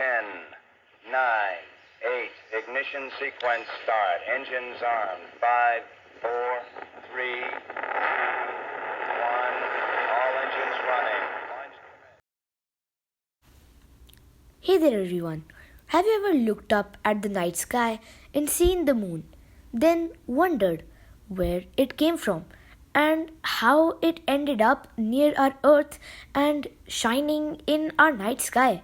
10, 9, 8. Ignition sequence start. Engines armed. 5, 4, 3, 1. All engines running. Hey there everyone. Have you ever looked up at the night sky and seen the moon? Then wondered where it came from and how it ended up near our earth and shining in our night sky?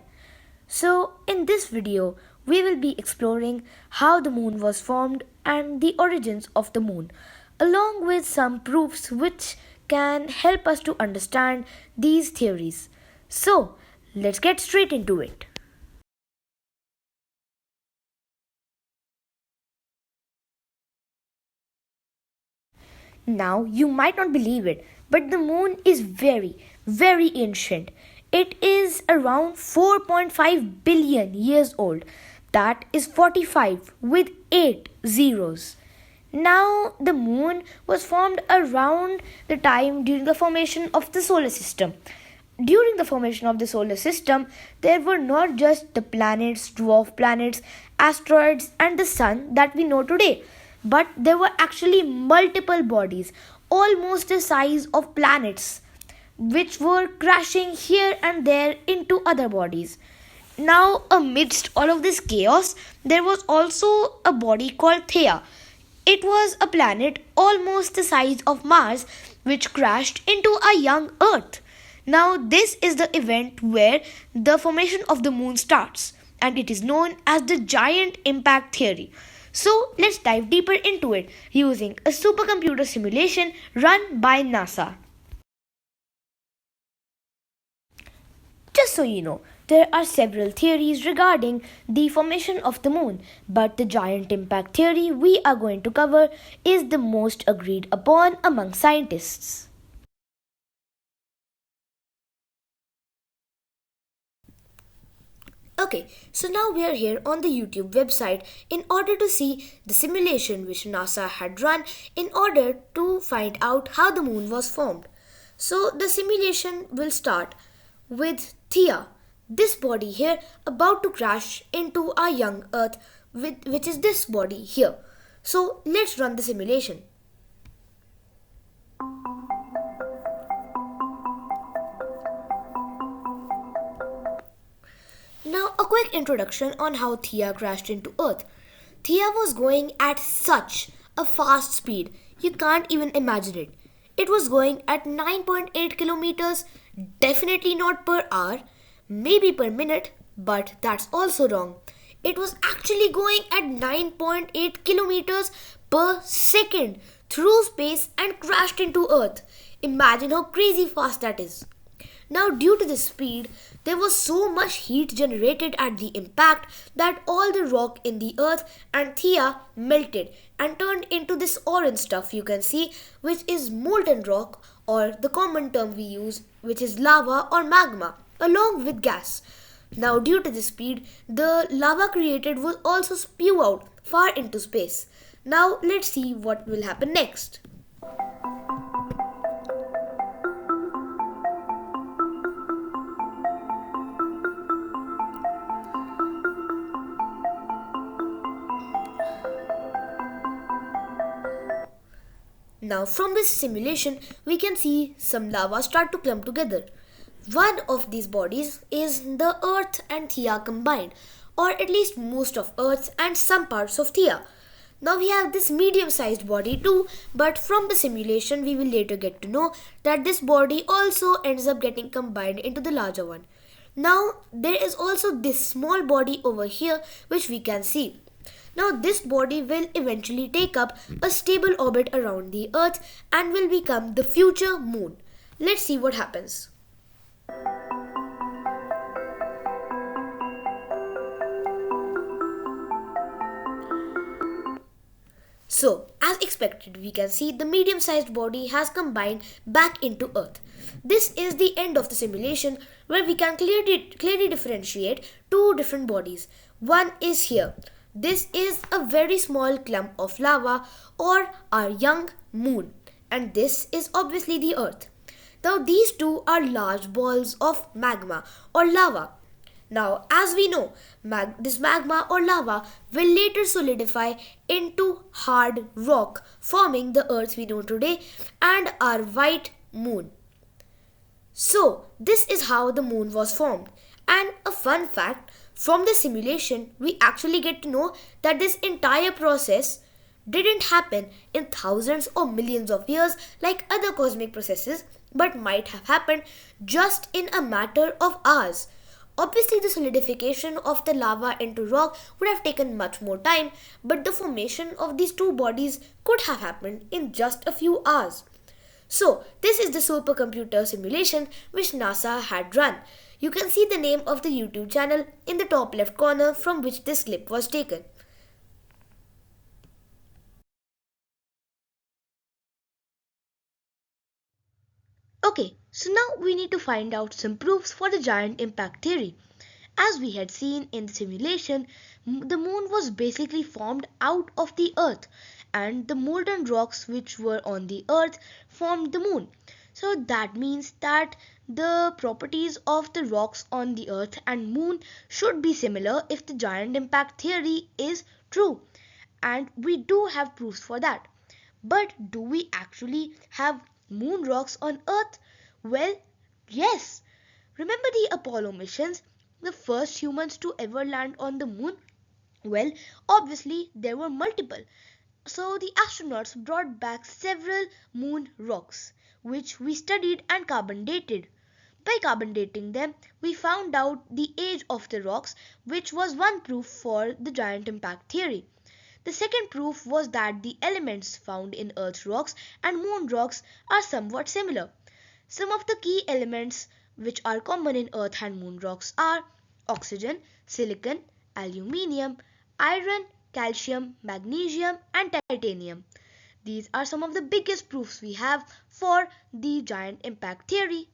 So, in this video, we will be exploring how the moon was formed and the origins of the moon, along with some proofs which can help us to understand these theories. So, let's get straight into it. Now, you might not believe it, but the moon is very, very ancient. It is around 4.5 billion years old. That is 45 with 8 zeros. Now, the moon was formed around the time during the formation of the solar system. During the formation of the solar system, there were not just the planets, dwarf planets, asteroids, and the sun that we know today, but there were actually multiple bodies, almost the size of planets, which were crashing here and there into other bodies. Now, amidst all of this chaos, there was also a body called Theia. It was a planet almost the size of Mars, which crashed into a young Earth. Now, this is the event where the formation of the moon starts, and it is known as the giant impact theory. So, let's dive deeper into it using a supercomputer simulation run by NASA. Just so you know, there are several theories regarding the formation of the moon, but the giant impact theory we are going to cover is the most agreed upon among scientists. Okay, so now we are here on the YouTube website in order to see the simulation which NASA had run in order to find out how the moon was formed. So the simulation will start with Theia, this body here about to crash into our young Earth, which is this body here. So let's run the simulation. Now, a quick introduction on how Theia crashed into Earth. Theia was going at such a fast speed, you can't even imagine it. It was going at 9.8 kilometers, definitely not per hour, maybe per minute, but that's also wrong. It was actually going at 9.8 kilometers per second through space and crashed into Earth. Imagine how crazy fast that is. Now, due to this speed, there was so much heat generated at the impact that all the rock in the earth and Theia melted and turned into this orange stuff you can see, which is molten rock, or the common term we use, which is lava or magma, along with gas. Now, due to this speed, the lava created will also spew out far into space. Now, let's see what will happen next. Now from this simulation, we can see some lava start to clump together. One of these bodies is the Earth and Theia combined, or at least most of Earth and some parts of Theia. Now we have this medium-sized body too, but from the simulation we will later get to know that this body also ends up getting combined into the larger one. Now there is also this small body over here which we can see. Now this body will eventually take up a stable orbit around the Earth and will become the future moon. Let's see what happens. So, as expected, we can see the medium-sized body has combined back into Earth. This is the end of the simulation where we can clearly differentiate two different bodies. One is here. This is a very small clump of lava or our young moon, and this is obviously the Earth. Now these two are large balls of magma or lava. Now, as we know, this magma or lava will later solidify into hard rock, forming the Earth we know today and our white moon. So, this is how the moon was formed. And a fun fact, from the simulation, we actually get to know that this entire process didn't happen in thousands or millions of years like other cosmic processes, but might have happened just in a matter of hours. Obviously, the solidification of the lava into rock would have taken much more time, but the formation of these two bodies could have happened in just a few hours. So, this is the supercomputer simulation which NASA had run. You can see the name of the YouTube channel in the top left corner from which this clip was taken. Okay, so now we need to find out some proofs for the giant impact theory. As we had seen in the simulation, the moon was basically formed out of the earth, and the molten rocks which were on the earth formed the moon. So that means that the properties of the rocks on the earth and moon should be similar if the giant impact theory is true. And we do have proofs for that. But do we actually have moon rocks on earth? Well, yes. Remember the Apollo missions, the first humans to ever land on the moon? Well, obviously there were multiple. So the astronauts brought back several moon rocks, which we studied and carbon dated. By carbon dating them, we found out the age of the rocks, which was one proof for the giant impact theory. The second proof was that the elements found in Earth's rocks and moon rocks are somewhat similar. Some of the key elements which are common in Earth and moon rocks are oxygen, silicon, aluminium, iron, calcium, magnesium, and titanium. These are some of the biggest proofs we have for the giant impact theory.